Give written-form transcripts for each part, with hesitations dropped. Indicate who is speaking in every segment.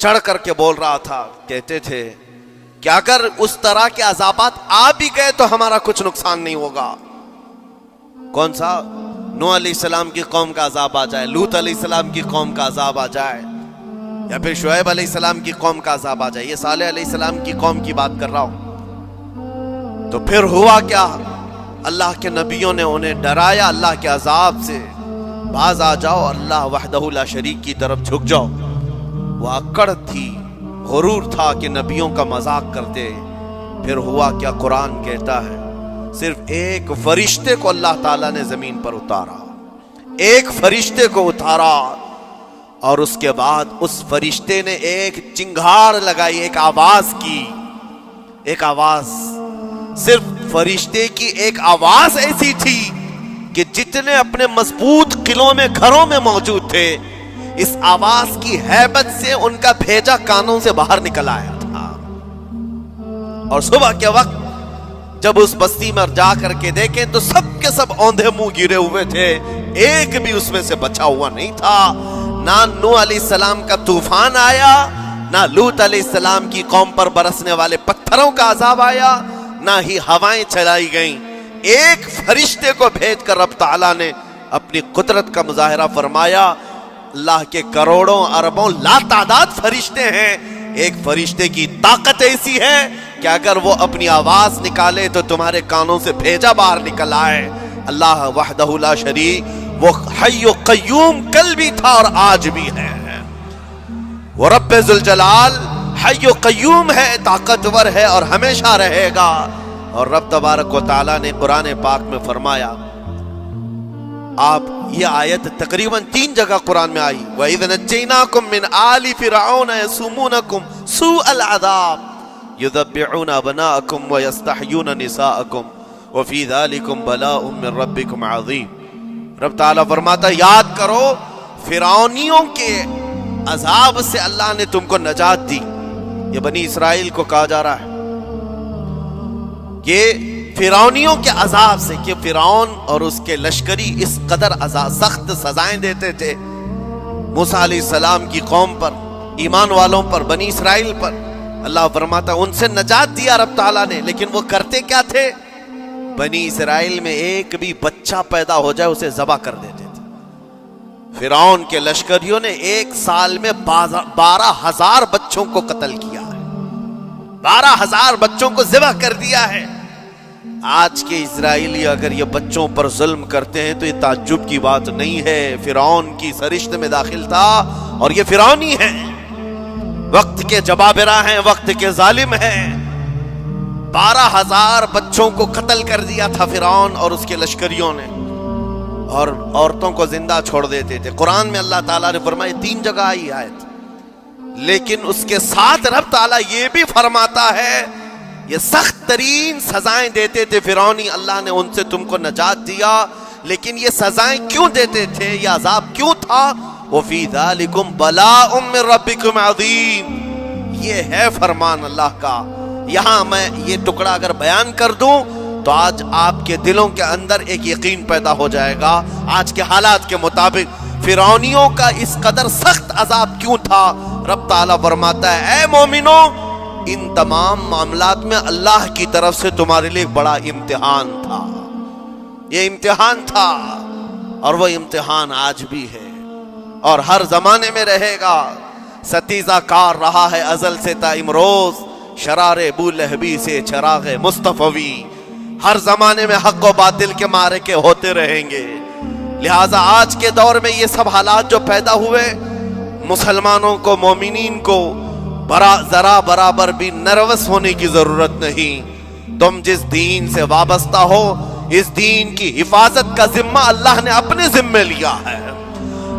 Speaker 1: چڑھ کر کے بول رہا تھا، کہتے تھے کہ اگر اس طرح کے عذابات آ بھی گئے تو ہمارا کچھ نقصان نہیں ہوگا۔ کون سا؟ نوح علیہ السلام کی قوم کا عذاب آ جائے، لوط علیہ السلام کی قوم کا عذاب آ جائے، یا پھر شعیب علیہ السلام کی قوم کا عذاب آ جائے، یہ صالح علیہ السلام کی قوم کی بات کر رہا ہوں۔ تو پھر ہوا کیا؟ اللہ کے نبیوں نے انہیں ڈرایا اللہ کے عذاب سے، باز آ جاؤ، اللہ وحدہ لا شریک کی طرف جھک جاؤ۔ وہ اکڑ تھی، غرور تھا کہ نبیوں کا مذاق کرتے۔ پھر ہوا کیا؟ قرآن کہتا ہے صرف ایک فرشتے کو اللہ تعالیٰ نے زمین پر اتارا، ایک فرشتے کو اتارا، اور اس کے بعد اس فرشتے نے ایک چنگھاڑ لگائی، ایک آواز کی، ایک آواز، صرف فرشتے کی ایک آواز ایسی تھی کہ جتنے اپنے مضبوط قلعوں میں گھروں میں موجود تھے، اس آواز کی ہیبت سے ان کا بھیجا کانوں سے باہر نکل آیا تھا۔ اور صبح کے وقت جب اس بستی میں جا کر کے دیکھیں تو سب کے سب اوندھے منہ گرے ہوئے تھے، ایک بھی اس میں سے بچا ہوا نہیں تھا۔ نہ نوح علیہ السلام کا طوفان آیا، نہ لوط علیہ السلام کی قوم پر برسنے والے پتھروں کا عذاب آیا، نہ ہی ہوائیں چلائی گئیں۔ ایک فرشتے کو بھیج کر رب تعالیٰ نے اپنی قدرت کا مظاہرہ فرمایا۔ اللہ کے کروڑوں اربوں لا تعداد فرشتے ہیں، ایک فرشتے کی طاقت ایسی ہے کہ اگر وہ اپنی آواز نکالے تو تمہارے کانوں سے بھیجا باہر نکل آئے۔ اللہ وحدہ لا شریک، وہ حی و قیوم کل بھی تھا اور آج بھی ہے، وہ رب ذوالجلال حی و قیوم ہے، طاقتور ہے اور ہمیشہ رہے گا۔ اور رب تبارک و تعالیٰ نے قرآن پاک میں فرمایا، آپ یہ آیت تقریباً 3 جگہ قرآن میں آئی، وَإِذْ نَجَّيْنَاكُمْ مِنْ آلِ فِرْعَوْنَ يَسُومُونَكُمْ سُوءَ الْعَذَابِ يُذَبِّحُونَ أَبْنَاءَكُمْ وَيَسْتَحْيُونَ نِسَاءَكُمْ وَفِي ذَلِكُمْ بَلَاءٌ مِّن رَبِّكُمْ عَظِيمٌ۔ رب تعالیٰ فرماتا ہے یاد کرو فرعونیوں کے عذاب سے اللہ نے تم کو نجات دی۔ یہ بنی اسرائیل کو کہا جا رہا ہے کہ فرعونیوں کے عذاب سے، کہ فرعون اور اس کے لشکری اس قدر سخت سزائیں دیتے تھے موسیٰ علیہ السلام کی قوم پر، ایمان والوں پر، بنی اسرائیل پر۔ اللہ فرماتا ان سے نجات دیا رب تعالیٰ نے، لیکن وہ کرتے کیا تھے؟ بنی اسرائیل میں ایک بھی بچہ پیدا ہو جائے اسے ذبح کر دیتے تھے۔ فرعون کے لشکریوں نے ایک سال میں 12,000 بچوں کو قتل کیا ہے، 12,000 بچوں کو ذبح کر دیا ہے۔ آج کے اسرائیلی اگر یہ بچوں پر ظلم کرتے ہیں تو یہ تعجب کی بات نہیں ہے، فرعون کی سرشت میں داخل تھا اور یہ فرعونی ہے، وقت کے جبابرہ ہیں، وقت کے ظالم ہیں۔ 12,000 بچوں کو قتل کر دیا تھا فرعون اور اس کے لشکریوں نے، اور عورتوں کو زندہ چھوڑ دیتے تھے۔ قرآن میں اللہ تعالیٰ نے فرمایا 3 جگہ آئی آیت، لیکن اس کے ساتھ رب تعالیٰ یہ بھی فرماتا ہے یہ سخت ترین سزائیں دیتے تھے فرعونی، اللہ نے ان سے تم کو نجات دیا، لیکن یہ سزائیں کیوں دیتے تھے، یہ عذاب کیوں تھا؟ وَفِي ذَلِكُمْ بَلَاءٌ مِّن رَبِّكُمْ عَظِيمٌ، یہ ہے فرمان اللہ کا۔ یہاں میں یہ ٹکڑا اگر بیان کر دوں تو آج آپ کے دلوں کے اندر ایک یقین پیدا ہو جائے گا، آج کے حالات کے مطابق فرعونیوں کا اس قدر سخت عذاب کیوں تھا۔ رب تعالیٰ فرماتا ہے اے مومنوں، ان تمام معاملات میں اللہ کی طرف سے تمہارے لیے بڑا امتحان تھا، یہ امتحان تھا، اور وہ امتحان آج بھی ہے اور ہر زمانے میں رہے گا۔ ستیزہ کار رہا ہے ازل سے تا امروز، شرار ابو لہبی سے چراغ مصطفی، ہر زمانے میں حق و باطل کے معرکے ہوتے رہیں گے۔ لہٰذا آج کے دور میں یہ سب حالات جو پیدا ہوئے، مسلمانوں کو، مومنین کو ذرا برابر بھی نروس ہونے کی ضرورت نہیں۔ تم جس دین سے وابستہ ہو، اس دین کی حفاظت کا ذمہ اللہ نے اپنے ذمہ لیا ہے۔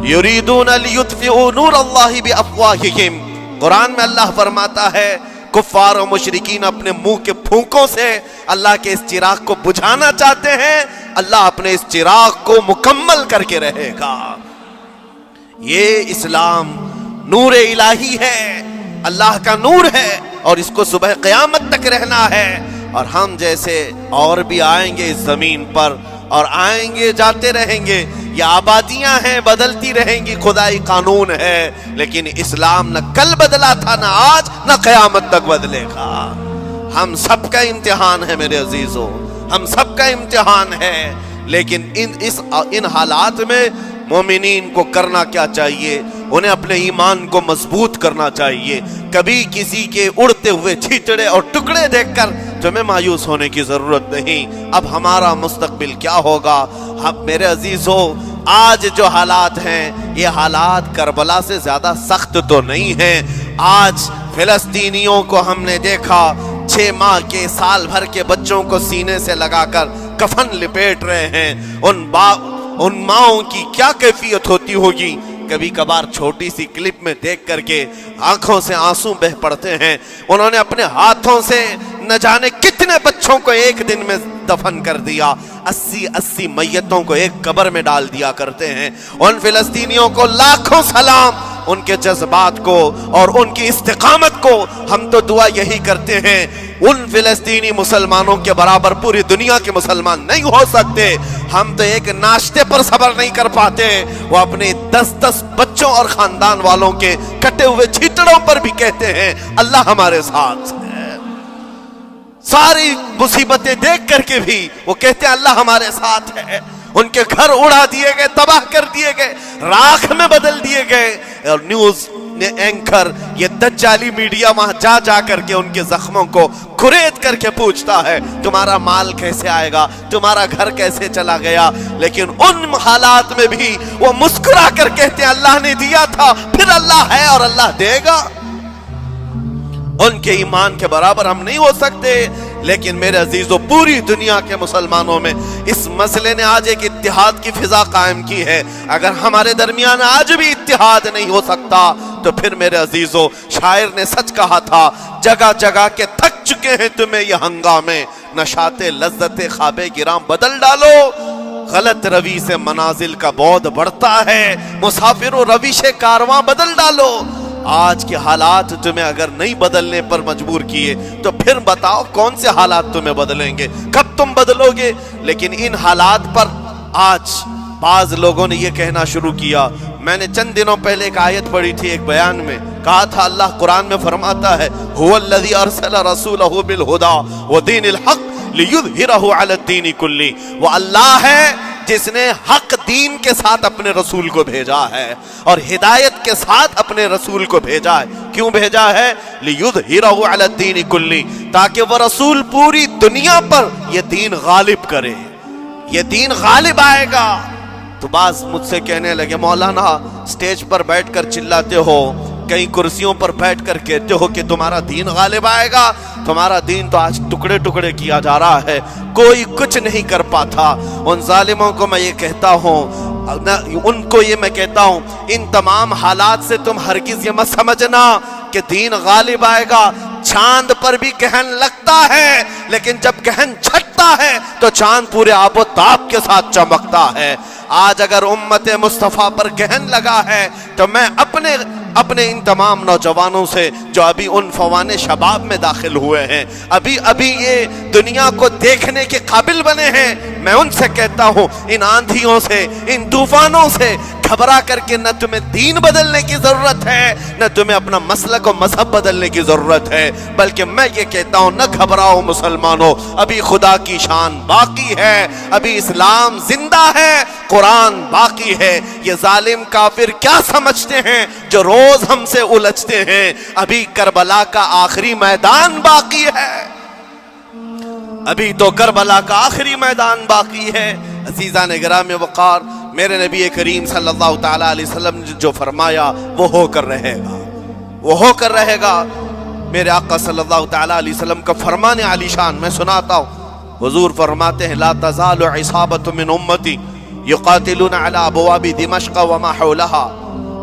Speaker 1: یریدون لیطفئوا نور اللہ بافواہہم، قرآن میں اللہ فرماتا ہے کفار و مشرکین اپنے منہ کے پھونکوں سے اللہ کے اس چراغ کو بجھانا چاہتے ہیں، اللہ اپنے اس چراغ کو مکمل کر کے رہے گا۔ یہ اسلام نور الہی ہے، اللہ کا نور ہے، اور اس کو صبح قیامت تک رہنا ہے۔ اور ہم جیسے اور بھی آئیں گے اس زمین پر، اور آئیں گے جاتے رہیں گے، یہ آبادیاں ہیں بدلتی رہیں گی، خدائی قانون ہے، لیکن اسلام نہ کل بدلا تھا، نہ آج، نہ قیامت تک بدلے گا۔ ہم سب کا امتحان ہے میرے عزیزو، ہم سب کا امتحان ہے، لیکن ان حالات میں مومنین کو کرنا کیا چاہیے؟ انہیں اپنے ایمان کو مضبوط کرنا چاہیے۔ کبھی کسی کے اڑتے ہوئے چھیٹڑے اور ٹکڑے دیکھ کر تمہیں مایوس ہونے کی ضرورت نہیں۔ اب ہمارا مستقبل کیا ہوگا؟ میرے عزیزو، آج جو حالات ہیں یہ حالات کربلا سے زیادہ سخت تو نہیں ہیں۔ آج فلسطینیوں کو ہم نے دیکھا 6 ماہ کے، سال بھر کے بچوں کو سینے سے لگا کر کفن لپیٹ رہے ہیں۔ ان ماؤں کی کیا کیفیت ہوتی ہوگی؟ کبھی کبھار چھوٹی سی کلپ میں دیکھ کر کے آنکھوں سے آنسو بہ پڑتے ہیں۔ انہوں نے اپنے ہاتھوں سے نہ جانے کتنے بچوں کو ایک دن میں دفن کر دیا، 80 میتوں کو ایک قبر میں ڈال دیا کرتے ہیں۔ ان فلسطینیوں کو لاکھوں سلام، ان کے جذبات کو اور ان کی استقامت کو ہم تو دعا یہی کرتے ہیں، ان فلسطینی مسلمانوں کے برابر پوری دنیا کے مسلمان نہیں ہو سکتے۔ ہم تو ایک ناشتے پر صبر نہیں کر پاتے، وہ اپنے 10 بچوں اور خاندان والوں کے کٹے ہوئے چھیٹڑوں پر بھی کہتے ہیں اللہ ہمارے ساتھ ہے۔ ساری مصیبتیں دیکھ کر کے بھی وہ کہتے ہیں اللہ ہمارے ساتھ ہے۔ ان کے گھر اڑا دیے گئے، تباہ کر دیے گئے، راکھ میں بدل دیے گئے، اور نیوز اینکر یہ دجالی میڈیا وہاں جا کر کے ان کے زخموں کو کھرید کر کے پوچھتا ہے تمہارا مال کیسے آئے گا، تمہارا گھر کیسے چلا گیا، لیکن ان حالات میں بھی وہ مسکرا کر کہتے ہیں اللہ نے دیا تھا، پھر اللہ ہے اور اللہ دے گا۔ ان کے ایمان کے برابر ہم نہیں ہو سکتے، لیکن میرے عزیزو پوری دنیا کے مسلمانوں میں اس مسئلے نے آج ایک اتحاد کی فضا قائم کی ہے۔ اگر ہمارے درمیان آج بھی اتحاد نہیں ہو سکتا تو پھر میرے عزیزو شاعر نے سچ کہا تھا، جگہ جگہ کے تھک چکے ہیں تمہیں یہ ہنگامے، نشاط لذت خواب گرام بدل ڈالو، غلط روی سے منازل کا بعد بڑھتا ہے، مسافر و روش کارواں بدل ڈالو۔ آج کے حالات تمہیں اگر نہیں بدلنے پر مجبور کیے تو پھر بتاؤ کون سے حالات تمہیں بدلیں گے، کب تم بدلو گے؟ لیکن ان حالات پر آج بعض لوگوں نے یہ کہنا شروع کیا۔ میں نے چند دنوں پہلے ایک آیت پڑھی تھی، ایک بیان میں کہا تھا اللہ قرآن میں فرماتا ہے هو الذی ارسل رسولہ بالہدی ودین الحق لیظہرہ علی الدین کلہ، وہ اللہ ہے جس نے حق دین کے ساتھ اپنے رسول کو بھیجا ہے اور ہدایت کے ساتھ اپنے رسول کو بھیجا ہے۔ کیوں بھیجا ہے؟ لیظہرہ علی الدین کلہ، تاکہ وہ رسول پوری دنیا پر یہ دین غالب کرے، یہ دین غالب آئے گا۔ تو بعض مجھ سے کہنے لگے مولانا سٹیج پر بیٹھ کر چلاتے ہو، کئی کرسیوں پر بیٹھ کر کہتے ہو کہ تمہارا دین غالب آئے گا، تمہارا دین تو آج ٹکڑے ٹکڑے کیا جا رہا ہے، کوئی کچھ نہیں کر پاتا۔ ان ظالموں کو میں یہ کہتا ہوں، ان کو یہ میں کہتا ہوں، ان تمام حالات سے تم ہرگز یہ مت سمجھنا کہ دین غالب آئے گا۔ چاند پر بھی گہن لگتا ہے، لیکن جب گہن چھٹتا ہے تو چاند پورے آب و تاب کے ساتھ چمکتا ہے۔ آج اگر امت مصطفیٰ پر گہن لگا ہے تو میں اپنے ان تمام نوجوانوں سے جو ابھی ان فوان شباب میں داخل ہوئے ہیں، ابھی یہ دنیا کو دیکھنے کے قابل بنے ہیں، میں ان سے کہتا ہوں ان آندھیوں سے، ان طوفانوں سے گھبرا کر کے نہ تمہیں دین بدلنے کی ضرورت ہے، نہ تمہیں اپنا مسلک و مذہب بدلنے کی ضرورت ہے، بلکہ میں یہ کہتا ہوں نہ گھبراؤ مسلمانوں، ابھی خدا کی شان باقی ہے، ابھی اسلام زندہ ہے، قرآن باقی ہے۔ یہ ظالم کافر کیا سمجھتے ہیں جو روز ہم سے الجھتے ہیں؟ ابھی کربلا کا آخری میدان باقی ہے، ابھی تو کربلا کا آخری میدان باقی ہے۔ عزیزان گرامی وقار، میرے نبی کریم صلی اللہ تعالیٰ علیہ وسلم نے جو فرمایا وہ ہو کر رہے گا، وہ ہو کر رہے گا۔ میرے آقا صلی اللہ تعالیٰ علیہ وسلم کا فرمان عالی شان میں سناتا ہوں۔ حضور فرماتے ہیں لا تزال عصابۃ من امتی یقاتلون علی ابواب دمشق وما حولها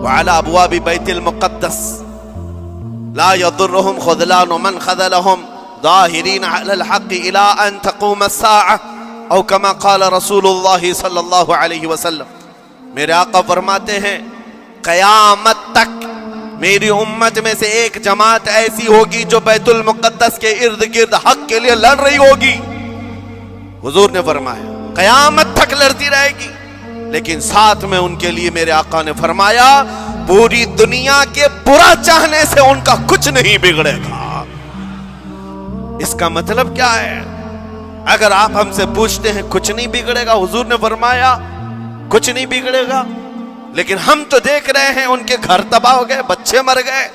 Speaker 1: وعلى ابواب بیت المقدس لا يضرهم خذلان من خذلهم ظاہرین علی الحق الى ان تقوم الساعة او کما قال رسول اللہ صلی اللہ علیہ وسلم۔ میرے آقا فرماتے ہیں قیامت تک میری امت میں سے ایک جماعت ایسی ہوگی جو بیت المقدس کے ارد گرد حق کے لیے لڑ رہی ہوگی۔ حضور نے فرمایا قیامت تک لڑتی رہے گی، لیکن ساتھ میں ان کے لیے میرے آقا نے فرمایا پوری دنیا کے برا چاہنے سے ان کا کچھ نہیں بگڑے گا۔ اس کا مطلب کیا ہے؟ اگر آپ ہم سے پوچھتے ہیں کچھ نہیں بگڑے گا، حضور نے فرمایا کچھ نہیں بگڑے گا، لیکن ہم تو دیکھ رہے ہیں ان کے گھر تباہ ہو گئے، بچے مر گئے،